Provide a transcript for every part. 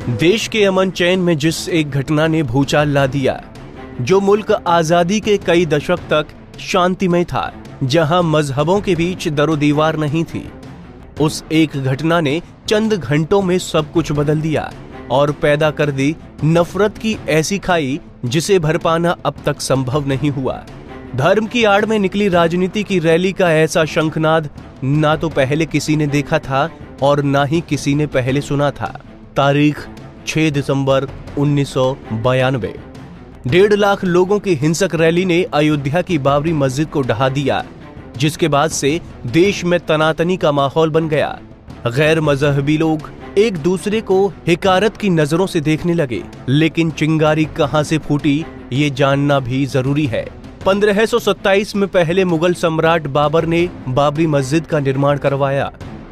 देश के अमन चैन में जिस एक घटना ने भूचाल ला दिया, जो मुल्क आजादी के कई दशक तक शांतिमय था, जहां मजहबों के बीच दरो दीवार नहीं थी, उस एक घटना ने चंद घंटों में सब कुछ बदल दिया और पैदा कर दी नफरत की ऐसी खाई जिसे भर पाना अब तक संभव नहीं हुआ। धर्म की आड़ में निकली राजनीति की रैली का ऐसा शंखनाद ना तो पहले किसी ने देखा था और ना ही किसी ने पहले सुना था। तारीख 6 दिसंबर 1992। 1.5 लाख लोगों की हिंसक रैली ने अयोध्या की बाबरी मस्जिद को ढहा दिया, जिसके बाद से देश में तनातनी का माहौल बन गया। गैर मजहबी लोग एक दूसरे को हिकारत की नजरों से देखने लगे, लेकिन चिंगारी कहां से फूटी ये जानना भी जरूरी है। 1527 में पहले मुगल सम्राट बाबर ने बाबरी मस्जिद का निर्माण करवाया।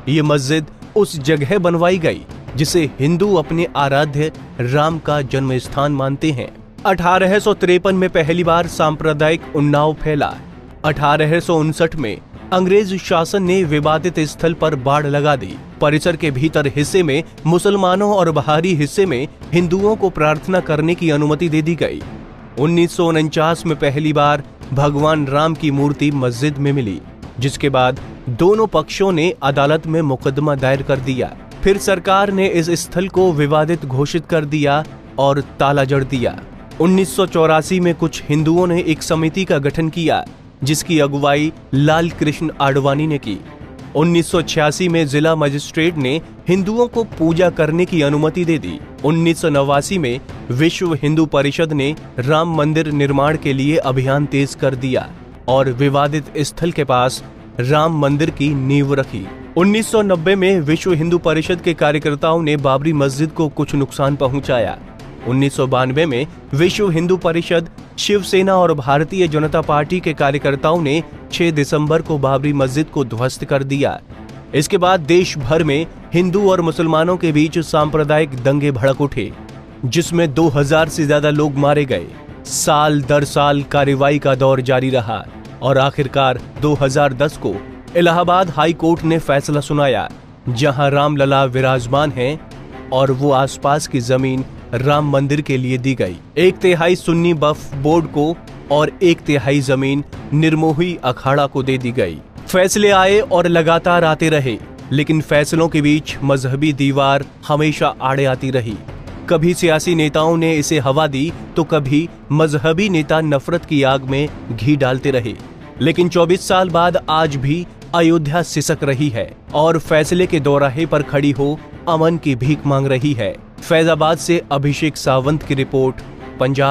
ये मस्जिद उस जगह बनवाई गई जिसे हिंदू अपने आराध्य राम का जन्म स्थान मानते हैं। 1853 में पहली बार सांप्रदायिक उन्नाव फैला। 1859 में अंग्रेज शासन ने विवादित स्थल पर बाड़ लगा दी। परिसर के भीतर हिस्से में मुसलमानों और बाहरी हिस्से में हिंदुओं को प्रार्थना करने की अनुमति दे दी गई। 1949 में पहली बार भगवान राम की मूर्ति मस्जिद में मिली, जिसके बाद दोनों पक्षों ने अदालत में मुकदमा दायर कर दिया। फिर सरकार ने इस स्थल को विवादित घोषित कर दिया और ताला जड़ दिया। 1984 में कुछ हिंदुओं ने एक समिति का गठन किया, जिसकी अगुवाई लाल कृष्ण आडवाणी ने की। 1986 में जिला मजिस्ट्रेट ने हिंदुओं को पूजा करने की अनुमति दे दी। 1989 में विश्व हिंदू परिषद ने राम मंदिर निर्माण के लिए अभियान तेज कर दिया और विवादित स्थल के पास राम मंदिर की नींव रखी। 1990 में विश्व हिंदू परिषद के कार्यकर्ताओं ने बाबरी मस्जिद को कुछ नुकसान पहुंचाया। 1992 में विश्व हिंदू परिषद, शिवसेना और भारतीय जनता पार्टी के कार्यकर्ताओं ने 6 दिसंबर को बाबरी मस्जिद को ध्वस्त कर दिया। इसके बाद देश भर में हिंदू और मुसलमानों के बीच सांप्रदायिक दंगे भड़क उठे, जिसमें 2000 से ज्यादा लोग मारे गए। साल दर साल कार्रवाई का दौर जारी रहा और आखिरकार 2010 को इलाहाबाद हाई कोर्ट ने फैसला सुनाया, जहां रामलला विराजमान हैं और वो आसपास की जमीन राम मंदिर के लिए दी गई। 1/3 सुन्नी वक्फ बोर्ड को और 1/3 जमीन निर्मोही अखाड़ा को दे दी गई। फैसले आए और लगातार आते रहे, लेकिन फैसलों के बीच मजहबी दीवार हमेशा आड़े आती रही। कभी सियासी नेताओं ने इसे हवा दी तो कभी मजहबी नेता नफरत की आग में घी डालते रहे। लेकिन 24 साल बाद आज भी अयोध्या सिसक रही है और फैसले के दोराहे पर खड़ी हो अमन की भीख मांग रही है। फैजाबाद से अभिषेक सावंत की रिपोर्ट, पंजाब।